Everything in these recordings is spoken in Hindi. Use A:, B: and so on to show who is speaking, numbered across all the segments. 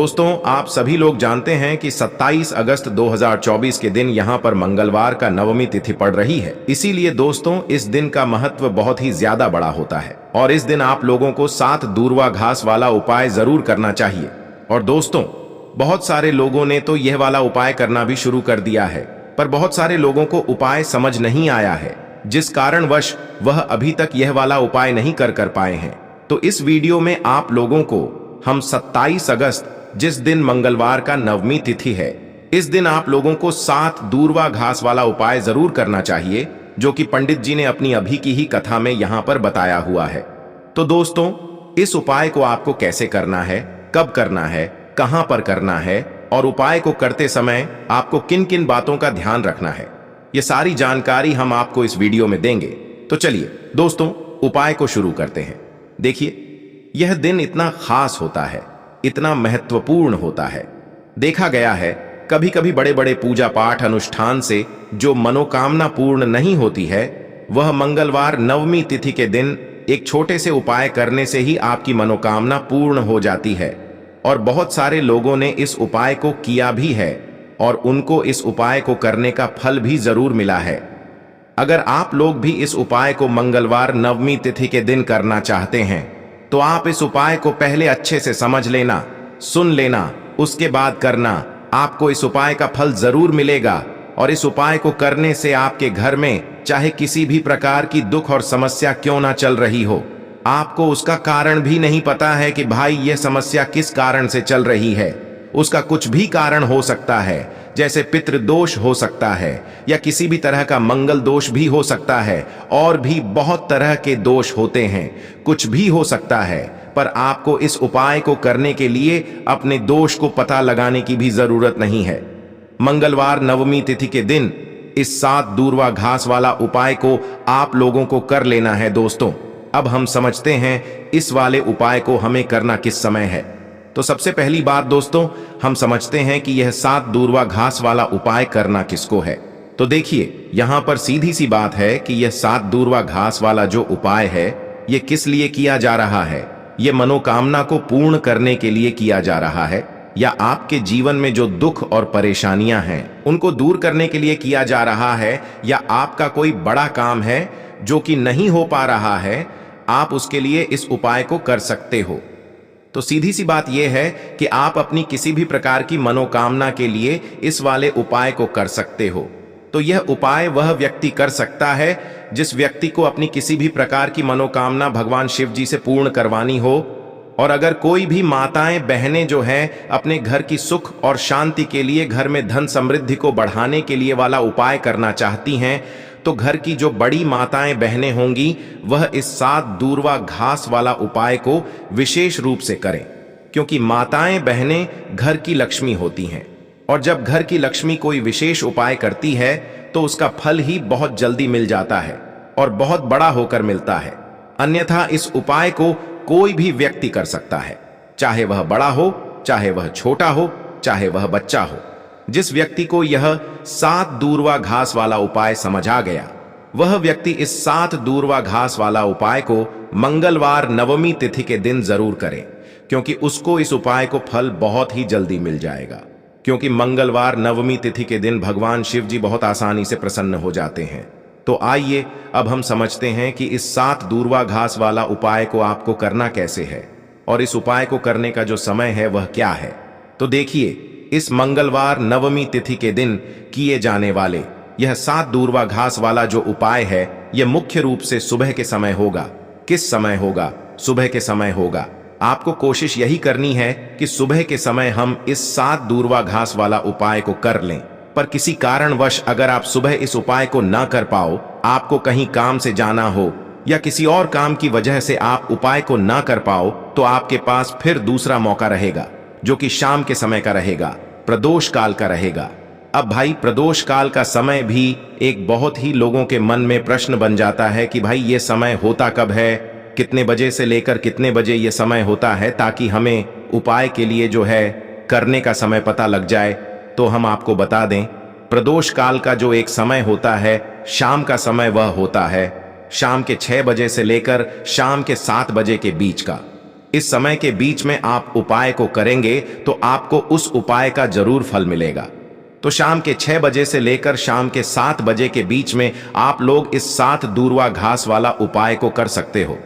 A: दोस्तों, आप सभी लोग जानते हैं कि 27 अगस्त 2024 के दिन यहाँ पर मंगलवार का नवमी तिथि पड़ रही है। इसीलिए दोस्तों, इस दिन का महत्व बहुत ही ज्यादा बड़ा होता है और इस दिन आप लोगों को 7 दूर्वा घास वाला उपाय जरूर करना चाहिए। और दोस्तों, बहुत सारे लोगों ने तो यह वाला उपाय करना भी शुरू कर दिया है, पर बहुत सारे लोगों को उपाय समझ नहीं आया है, जिस कारणवश वह अभी तक यह वाला उपाय नहीं कर पाए हैं। तो इस वीडियो में आप लोगों को हम 27 अगस्त, जिस दिन मंगलवार का नवमी तिथि है, इस दिन आप लोगों को 7 दूर्वा घास वाला उपाय जरूर करना चाहिए, जो कि पंडित जी ने अपनी अभी की ही कथा में यहां पर बताया हुआ है। तो दोस्तों, इस उपाय को आपको कैसे करना है, कब करना है, कहां पर करना है और उपाय को करते समय आपको किन किन बातों का ध्यान रखना है, ये सारी जानकारी हम आपको इस वीडियो में देंगे। तो चलिए दोस्तों, उपाय को शुरू करते हैं। देखिए, यह दिन इतना खास होता है, इतना महत्वपूर्ण होता है। देखा गया है कभी कभी बड़े बड़े पूजा पाठ अनुष्ठान से जो मनोकामना पूर्ण नहीं होती है, वह मंगलवार नवमी तिथि के दिन एक छोटे से उपाय करने से ही आपकी मनोकामना पूर्ण हो जाती है। और बहुत सारे लोगों ने इस उपाय को किया भी है और उनको इस उपाय को करने का फल भी जरूर मिला है। अगर आप लोग भी इस उपाय को मंगलवार नवमी तिथि के दिन करना चाहते हैं, तो आप इस उपाय को पहले अच्छे से समझ लेना, सुन लेना, उसके बाद करना। आपको इस उपाय का फल जरूर मिलेगा और इस उपाय को करने से आपके घर में चाहे किसी भी प्रकार की दुख और समस्या क्यों ना चल रही हो, आपको उसका कारण भी नहीं पता है कि भाई यह समस्या किस कारण से चल रही है। उसका कुछ भी कारण हो सकता है, जैसे पितृदोष हो सकता है या किसी भी तरह का मंगल दोष भी हो सकता है, और भी बहुत तरह के दोष होते हैं, कुछ भी हो सकता है। पर आपको इस उपाय को करने के लिए अपने दोष को पता लगाने की भी जरूरत नहीं है। मंगलवार नवमी तिथि के दिन इस 7 दूर्वा घास वाला उपाय को आप लोगों को कर लेना है। दोस्तों, अब हम समझते हैं इस वाले उपाय को हमें करना किस समय है। तो सबसे पहली बात दोस्तों, हम समझते हैं कि यह 7 दूर्वा घास वाला उपाय करना किसको है। तो देखिए, यहां पर सीधी सी बात है कि यह 7 दूर्वा घास वाला जो उपाय है, यह किस लिए किया जा रहा है। यह मनोकामना को पूर्ण करने के लिए किया जा रहा है, या आपके जीवन में जो दुख और परेशानियां हैं उनको दूर करने के लिए किया जा रहा है, या आपका कोई बड़ा काम है जो कि नहीं हो पा रहा है, आप उसके लिए इस उपाय को कर सकते हो। तो सीधी सी बात यह है कि आप अपनी किसी भी प्रकार की मनोकामना के लिए इस वाले उपाय को कर सकते हो। तो यह उपाय वह व्यक्ति कर सकता है जिस व्यक्ति को अपनी किसी भी प्रकार की मनोकामना भगवान शिव जी से पूर्ण करवानी हो। और अगर कोई भी माताएं बहनें जो हैं अपने घर की सुख और शांति के लिए, घर में धन समृद्धि को बढ़ाने के लिए वाला उपाय करना चाहती हैं, तो घर की जो बड़ी माताएं बहनें होंगी, वह इस 7 दूर्वा घास वाला उपाय को विशेष रूप से करें, क्योंकि माताएं बहनें घर की लक्ष्मी होती हैं। और जब घर की लक्ष्मी कोई विशेष उपाय करती है, तो उसका फल ही बहुत जल्दी मिल जाता है और बहुत बड़ा होकर मिलता है। अन्यथा इस उपाय को कोई भी व्यक्ति कर सकता है, चाहे वह बड़ा हो, चाहे वह छोटा हो, चाहे वह बच्चा हो। जिस व्यक्ति को यह 7 दूर्वा घास वाला उपाय समझ आ गया, वह व्यक्ति इस 7 दूर्वा घास वाला उपाय को मंगलवार नवमी तिथि के दिन जरूर करे, क्योंकि उसको इस उपाय को फल बहुत ही जल्दी मिल जाएगा। क्योंकि मंगलवार नवमी तिथि के दिन भगवान शिव जी बहुत आसानी से प्रसन्न हो जाते हैं। तो आइए अब हम समझते हैं कि इस 7 दूर्वा घास वाला उपाय को आपको करना कैसे है और इस उपाय को करने का जो समय है वह क्या है। तो देखिए, इस मंगलवार नवमी तिथि के दिन किए जाने वाले यह 7 दूर्वा घास वाला जो उपाय है, यह मुख्य रूप से सुबह के समय होगा। किस समय होगा? सुबह के समय होगा। आपको कोशिश यही करनी है कि सुबह के समय हम इस 7 दूर्वा घास वाला उपाय को कर लें। पर किसी कारणवश अगर आप सुबह इस उपाय को ना कर पाओ, आपको कहीं काम से जाना हो या किसी और काम की वजह से आप उपाय को ना कर पाओ, तो आपके पास फिर दूसरा मौका रहेगा, जो कि शाम के समय का रहेगा, प्रदोष काल का रहेगा। अब भाई, प्रदोष काल का समय भी एक बहुत ही लोगों के मन में प्रश्न बन जाता है कि भाई ये समय होता कब है, कितने बजे से लेकर कितने बजे ये समय होता है, ताकि हमें उपाय के लिए जो है करने का समय पता लग जाए। तो हम आपको बता दें, प्रदोष काल का जो एक समय होता है, शाम का समय वह होता है शाम के 6 बजे से लेकर शाम के 7 बजे के बीच का। इस समय के बीच में आप उपाय को करेंगे तो आपको उस उपाय का जरूर फल मिलेगा। तो शाम के 6 बजे से लेकर शाम के 7 बजे के बीच में आप लोग इस 7 दूर्वा घास वाला उपाय को कर सकते हो।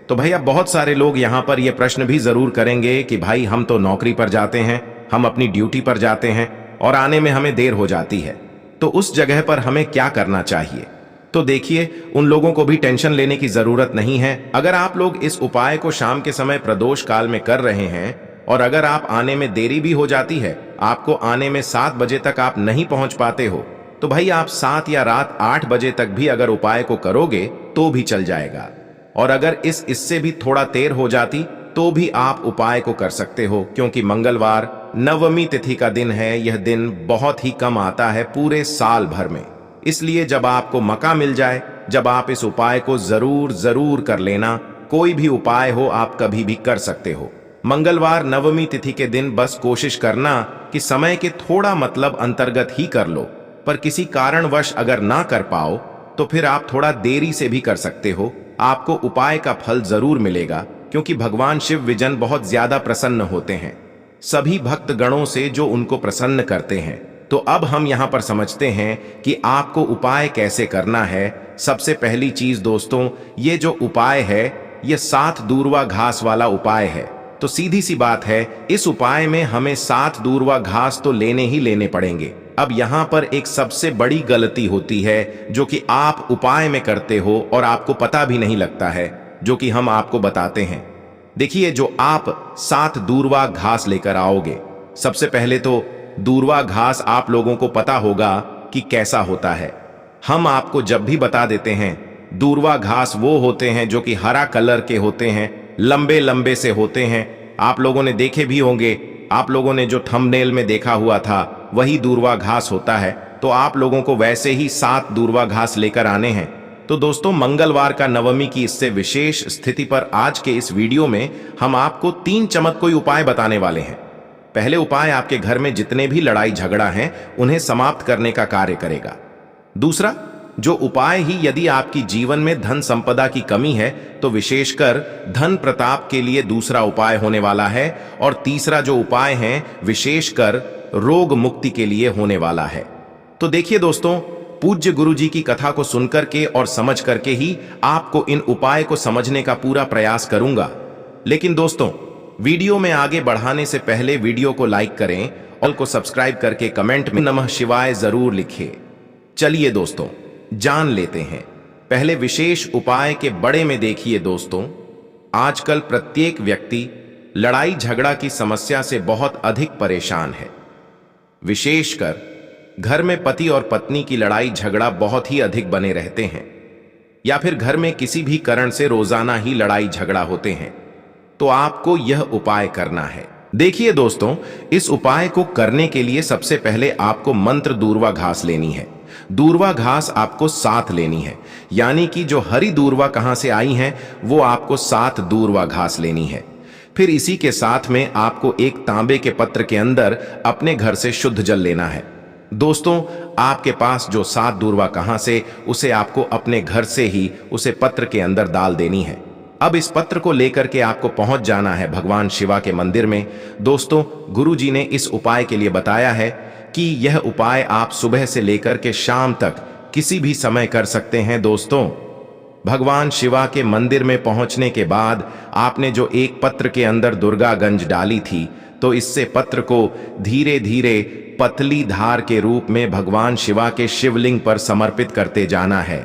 A: तो भैया बहुत सारे लोग यहाँ पर यह प्रश्न भी जरूर करेंगे कि भाई हम तो नौकरी पर जाते हैं, हम अपनी ड्यूटी पर जाते हैं और आने में हमें देर हो जाती है, तो उस जगह पर हमें क्या करना चाहिए। तो देखिए, उन लोगों को भी टेंशन लेने की जरूरत नहीं है। अगर आप लोग इस उपाय को शाम के समय प्रदोष काल में कर रहे हैं और अगर आप आने में देरी भी हो जाती है, आपको आने में 7 बजे तक आप नहीं पहुंच पाते हो, तो भाई आप 7 या रात 8 बजे तक भी अगर उपाय को करोगे तो भी चल जाएगा। और अगर इससे भी थोड़ा देर हो जाती तो भी आप उपाय को कर सकते हो, क्योंकि मंगलवार नवमी तिथि का दिन है। यह दिन बहुत ही कम आता है पूरे साल भर में, इसलिए जब आपको मौका मिल जाए, जब आप इस उपाय को जरूर कर लेना। कोई भी उपाय हो आप कभी भी कर सकते हो। मंगलवार नवमी तिथि के दिन बस कोशिश करना कि समय के थोड़ा मतलब अंतर्गत ही कर लो, पर किसी कारणवश अगर ना कर पाओ तो फिर आप थोड़ा देरी से भी कर सकते हो। आपको उपाय का फल जरूर मिलेगा, क्योंकि भगवान शिव विजन बहुत ज्यादा प्रसन्न होते हैं सभी भक्त गणों से जो उनको प्रसन्न करते हैं। तो अब हम यहाँ पर समझते हैं कि आपको उपाय कैसे करना है। सबसे पहली चीज दोस्तों, ये जो उपाय है ये 7 दूर्वा घास वाला उपाय है। तो सीधी सी बात है, इस उपाय में हमें 7 दूर्वा घास तो लेने ही लेने पड़ेंगे। अब यहाँ पर एक सबसे बड़ी गलती होती है जो कि आप उपाय में करते हो और आपको पता भी नहीं लगता है, जो कि हम आपको बताते हैं। देखिए, जो आप 7 दूर्वा घास लेकर आओगे, सबसे पहले तो दूर्वा घास आप लोगों को पता होगा कि कैसा होता है। हम आपको जब भी बता देते हैं, दूर्वा घास वो होते हैं जो कि हरा कलर के होते हैं, लंबे लंबे से होते हैं। आप लोगों ने देखे भी होंगे, आप लोगों ने जो थंबनेल में देखा हुआ था वही दूर्वा घास होता है। तो आप लोगों को वैसे ही 7 दूर्वा घास लेकर आने हैं। तो दोस्तों, मंगलवार का नवमी की इससे विशेष स्थिति पर आज के इस वीडियो में हम आपको 3 चमत्कारी उपाय बताने वाले हैं। पहले उपाय आपके घर में जितने भी लड़ाई झगड़ा हैं उन्हें समाप्त करने का कार्य करेगा। दूसरा जो उपाय ही यदि आपकी जीवन में धन संपदा की कमी है तो विशेषकर धन प्रताप के लिए दूसरा उपाय होने वाला है। और तीसरा जो उपाय है विशेषकर रोग मुक्ति के लिए होने वाला है। तो देखिए दोस्तों, पूज्य गुरु जी की कथा को सुनकर के और समझ करके ही आपको इन उपाय को समझने का पूरा प्रयास करूंगा। लेकिन दोस्तों, वीडियो में आगे बढ़ाने से पहले वीडियो को लाइक करें और को सब्सक्राइब करके कमेंट में नमः शिवाय जरूर लिखें। चलिए दोस्तों, जान लेते हैं पहले विशेष उपाय के बड़े में। देखिए दोस्तों, आजकल प्रत्येक व्यक्ति लड़ाई झगड़ा की समस्या से बहुत अधिक परेशान है। विशेषकर घर में पति और पत्नी की लड़ाई झगड़ा बहुत ही अधिक बने रहते हैं, या फिर घर में किसी भी कारण से रोजाना ही लड़ाई झगड़ा होते हैं। तो आपको यह उपाय करना है। देखिए दोस्तों, इस उपाय को करने के लिए सबसे पहले आपको मंत्र दूर्वा घास लेनी है। दूर्वा घास आपको 7 लेनी है, यानी कि जो हरी दूर्वा कहां से आई है वो आपको 7 दूर्वा घास लेनी है। फिर इसी के साथ में आपको एक तांबे के पत्र के अंदर अपने घर से शुद्ध जल लेना है। दोस्तों, आपके पास जो 7 दूर्वा कहां से, उसे आपको अपने घर से ही उसे पत्र के अंदर डाल देनी है। अब इस पत्र को लेकर के आपको पहुंच जाना है भगवान शिवा के मंदिर में। दोस्तों, गुरु जी ने इस उपाय के लिए बताया है कि यह उपाय आप सुबह से लेकर के शाम तक किसी भी समय कर सकते हैं। दोस्तों, भगवान शिवा के मंदिर में पहुंचने के बाद आपने जो एक पत्र के अंदर दुर्गागंज डाली थी, तो इससे पत्र को धीरे धीरे पतली धार के रूप में भगवान शिवा के शिवलिंग पर समर्पित करते जाना है।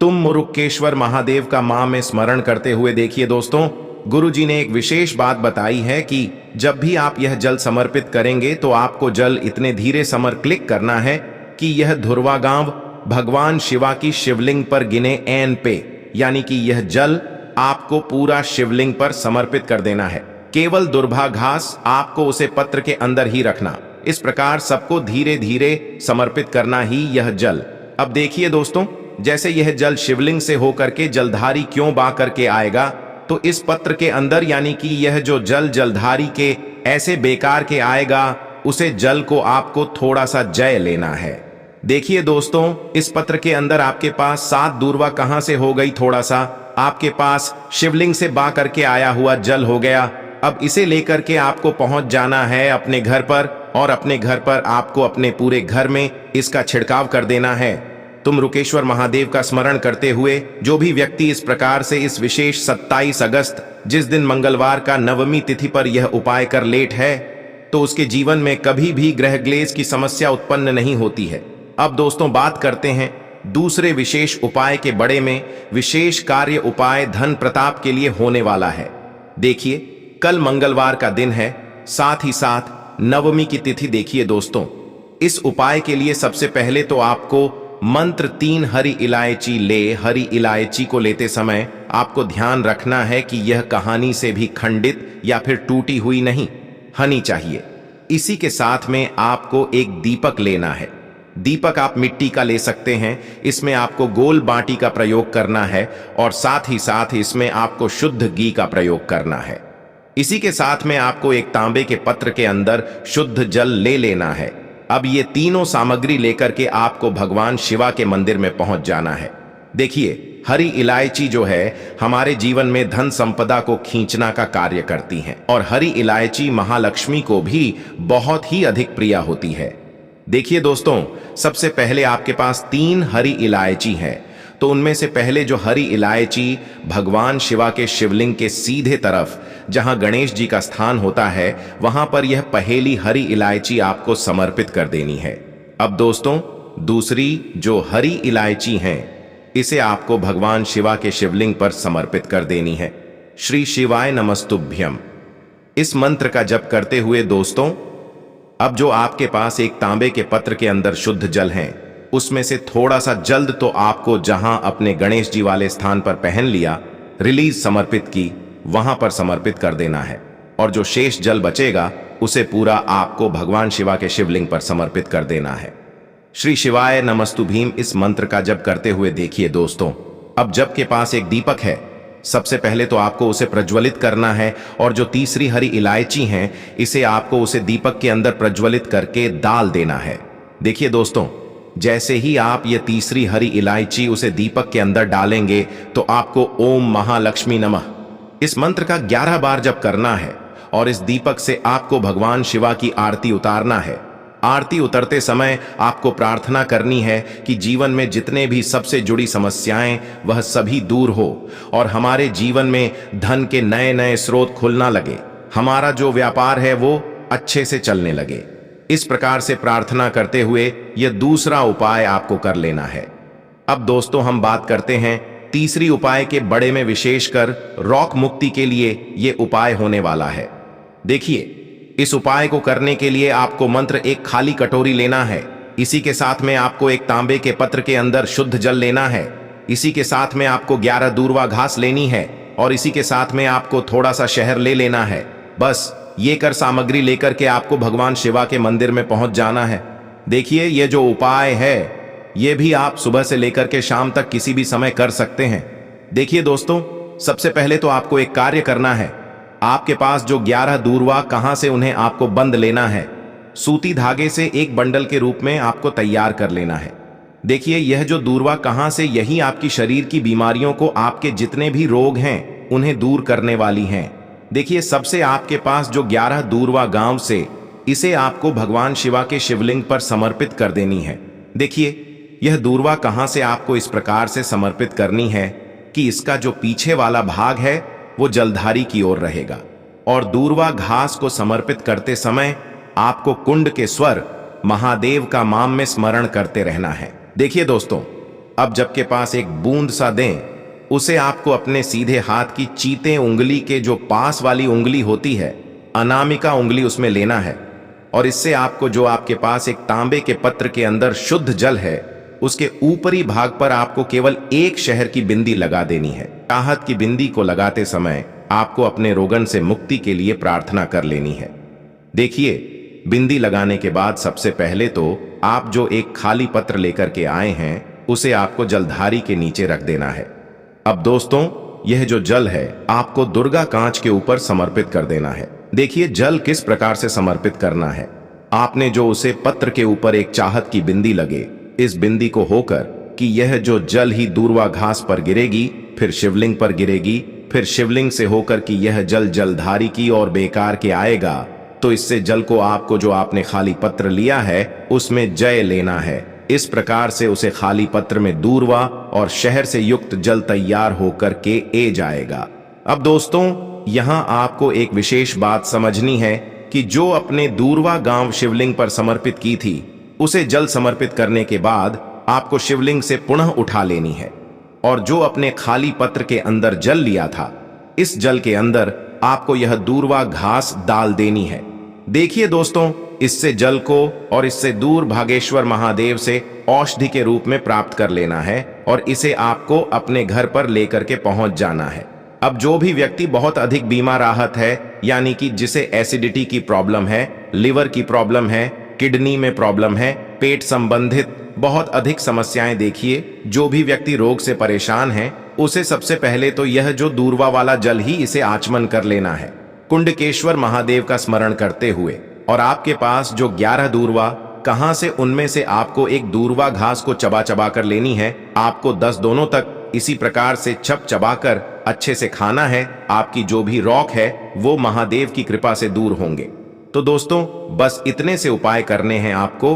A: तुम मुरुकेश्वर महादेव का मां में स्मरण करते हुए। देखिए दोस्तों, गुरु जी ने एक विशेष बात बताई है कि जब भी आप यह जल समर्पित करेंगे तो आपको जल इतने धीरे क्लिक करना है कि यह धुरवा गांव भगवान शिवा की शिवलिंग पर गिने एन पे, यानी कि यह जल आपको पूरा शिवलिंग पर समर्पित कर देना है। केवल दुर्भा घास आपको उसे पत्र के अंदर ही रखना। इस प्रकार सबको धीरे धीरे समर्पित करना ही यह जल। अब देखिए दोस्तों, जैसे यह जल शिवलिंग से होकर के जलधारी क्यों बा करके आएगा, तो इस पत्र के अंदर, यानी कि यह जो जल जलधारी के ऐसे बेकार के आएगा, उसे जल को आपको थोड़ा सा जय लेना है। देखिए दोस्तों, इस पत्र के अंदर आपके पास 7 दूर्वा कहां से हो गई, थोड़ा सा आपके पास शिवलिंग से बा करके आया हुआ जल हो गया। अब इसे लेकर के आपको पहुंच जाना है अपने घर पर, और अपने घर पर आपको अपने पूरे घर में इसका छिड़काव कर देना है। तुम रुकेश्वर महादेव का स्मरण करते हुए जो भी व्यक्ति इस प्रकार से इस विशेष 27 अगस्त जिस दिन मंगलवार का नवमी तिथि पर यह उपाय कर लेट है, तो उसके जीवन में कभी भी ग्रह क्लेश की समस्या उत्पन्न नहीं होती है। अब दोस्तों बात करते हैं दूसरे विशेष उपाय के बड़े में। विशेष कार्य उपाय धन प्रताप के लिए होने वाला है। देखिए, कल मंगलवार का दिन है, साथ ही साथ नवमी की तिथि। देखिए दोस्तों, इस उपाय के लिए सबसे पहले तो आपको मंत्र 3 हरी इलायची ले। हरी इलायची को लेते समय आपको ध्यान रखना है कि यह कहानी से भी खंडित या फिर टूटी हुई नहीं हनी चाहिए। इसी के साथ में आपको एक दीपक लेना है। दीपक आप मिट्टी का ले सकते हैं। इसमें आपको गोल बाटी का प्रयोग करना है, और साथ ही साथ इसमें आपको शुद्ध घी का प्रयोग करना है। इसी के साथ में आपको एक तांबे के पत्र के अंदर शुद्ध जल ले लेना है। अब ये तीनों सामग्री लेकर के आपको भगवान शिवा के मंदिर में पहुंच जाना है। देखिए, हरी इलायची जो है हमारे जीवन में धन संपदा को खींचना का कार्य करती है, और हरी इलायची महालक्ष्मी को भी बहुत ही अधिक प्रिय होती है। देखिए दोस्तों, सबसे पहले आपके पास 3 हरी इलायची है, तो उनमें से पहले जो हरी इलायची भगवान शिवा के शिवलिंग के सीधे तरफ जहां गणेश जी का स्थान होता है, वहां पर यह पहेली हरी इलायची आपको समर्पित कर देनी है। अब दोस्तों, दूसरी जो हरी इलायची है, इसे आपको भगवान शिवा के शिवलिंग पर समर्पित कर देनी है। श्री शिवाय नमस्तुभ्यम इस मंत्र का जप करते हुए दोस्तों, अब जो आपके पास एक तांबे के पत्र के अंदर शुद्ध जल है, उसमें से थोड़ा सा जल्द तो आपको जहां अपने गणेश जी वाले स्थान पर पहन लिया, रिलीज समर्पित की, वहां पर समर्पित कर देना है। और जो शेष जल बचेगा उसे पूरा आपको भगवान शिवा के शिवलिंग पर समर्पित कर देना है। श्री शिवाय नमस्तुभीम इस मंत्र का जप करते हुए देखिए दोस्तों, अब जप के पास एक दीपक है। सबसे पहले तो आपको उसे प्रज्वलित करना है, और जो तीसरी हरी इलायची है, इसे आपको उसे दीपक के अंदर प्रज्वलित करके डाल देना है। देखिए दोस्तों, जैसे ही आप ये तीसरी हरी इलायची उसे दीपक के अंदर डालेंगे, तो आपको ओम महालक्ष्मी नमः इस मंत्र का 11 बार जप करना है, और इस दीपक से आपको भगवान शिवा की आरती उतारना है। आरती उतरते समय आपको प्रार्थना करनी है कि जीवन में जितने भी सबसे जुड़ी समस्याएं वह सभी दूर हो, और हमारे जीवन में धन के नए नए स्रोत खुलना लगे। हमारा जो व्यापार है वो अच्छे से चलने लगे। इस प्रकार से प्रार्थना करते हुए यह दूसरा उपाय आपको कर लेना है। अब दोस्तों हम बात करते हैं तीसरी उपाय के बड़े में। विशेषकर रॉक मुक्ति के लिए यह उपाय होने वाला है। देखिए, इस उपाय को करने के लिए आपको मंत्र एक खाली कटोरी लेना है। इसी के साथ में आपको एक तांबे के पत्र के अंदर शुद्ध जल लेना है। इसी के साथ में आपको 11 दूर्वा घास लेनी है, और इसी के साथ में आपको थोड़ा सा शहद ले लेना है। बस ये कर सामग्री लेकर के आपको भगवान शिवा के मंदिर में पहुंच जाना है। देखिए, ये जो उपाय है ये भी आप सुबह से लेकर के शाम तक किसी भी समय कर सकते हैं। देखिए दोस्तों, सबसे पहले तो आपको एक कार्य करना है। आपके पास जो 11 दूर्वा कहां से, उन्हें आपको बंद लेना है। सूती धागे से एक बंडल के रूप में आपको तैयार कर लेना है। देखिए, यह जो दूर्वा कहां से, यही आपकी शरीर की बीमारियों को, आपके जितने भी रोग हैं उन्हें दूर करने वाली हैं। देखिए, सबसे आपके पास जो 11 दूर्वा गांव से, इसे आपको भगवान शिवा के शिवलिंग पर समर्पित कर देनी है। देखिए, यह दूर्वा कहां से आपको इस प्रकार से समर्पित करनी है कि इसका जो पीछे वाला भाग है वो जलधारी की ओर रहेगा, और दूर्वा घास को समर्पित करते समय आपको कुंड के स्वर महादेव का माम में स्मरण करते रहना है। देखिए दोस्तों, अब जब के पास एक बूंद सा दें, उसे आपको अपने सीधे हाथ की चीते उंगली के जो पास वाली उंगली होती है, अनामिका उंगली, उसमें लेना है। और इससे आपको जो आपके पास एक तांबे के पत्र के अंदर शुद्ध जल है, उसके ऊपरी भाग पर आपको केवल एक शहर की बिंदी लगा देनी है। चाहत की बिंदी को लगाते समय आपको अपने रोगन से मुक्ति के लिए प्रार्थना कर लेनी है। देखिए, बिंदी लगाने के बाद सबसे पहले तो आप जो एक खाली पत्र लेकर के आए हैं, उसे आपको जलधारी के नीचे रख देना है। अब दोस्तों, यह जो जल है आपको दुर्गा कांच के ऊपर समर्पित कर देना है। देखिए, जल किस प्रकार से समर्पित करना है। आपने जो उसे पत्र के ऊपर एक चाहत की बिंदी लगे, इस बिंदी को होकर कि यह जो जल ही दूर्वा घास पर गिरेगी, फिर शिवलिंग पर गिरेगी, फिर शिवलिंग से होकर कि यह जल जलधारी की और बेकार के आएगा। तो इससे जल को आपको जो आपने खाली पत्र लिया है उसमें जय लेना है। इस प्रकार से उसे खाली पत्र में दूर्वा और शहर से युक्त जल तैयार होकर के ए जाएगा। अब दोस्तों, यहाँ आपको एक विशेष बात समझनी है कि जो अपने दूर्वा गांव शिवलिंग पर समर्पित की थी, उसे जल समर्पित करने के बाद आपको शिवलिंग से पुनः उठा लेनी है और जो अपने खाली पत्र के अंदर जल लिया था, इस जल के अंदर आपको यह दूर्वा घास डाल देनी है। देखिए दोस्तों, इससे जल को और इससे दूर भागेश्वर महादेव से औषधि के रूप में प्राप्त कर लेना है और इसे आपको अपने घर पर लेकर के पहुंच जाना है। अब जो भी व्यक्ति बहुत अधिक बीमार राहत है, यानी कि जिसे एसिडिटी की प्रॉब्लम है, लिवर की प्रॉब्लम है, किडनी में प्रॉब्लम है, पेट संबंधित बहुत अधिक समस्याएं, देखिए जो भी व्यक्ति रोग से परेशान है, उसे सबसे पहले तो यह जो दूर्वा वाला जल ही इसे आचमन कर लेना है, कुंडकेश्वर महादेव का स्मरण करते हुए। और आपके पास जो 11 दूर्वा कहां से, उनमें से आपको एक दूर्वा घास को चबा चबा कर लेनी है। आपको 10 दोनों तक इसी प्रकार से चबा कर अच्छे से खाना है। आपकी जो भी रौक है वो महादेव की कृपा से दूर होंगे। तो दोस्तों, बस इतने से उपाय करने हैं आपको।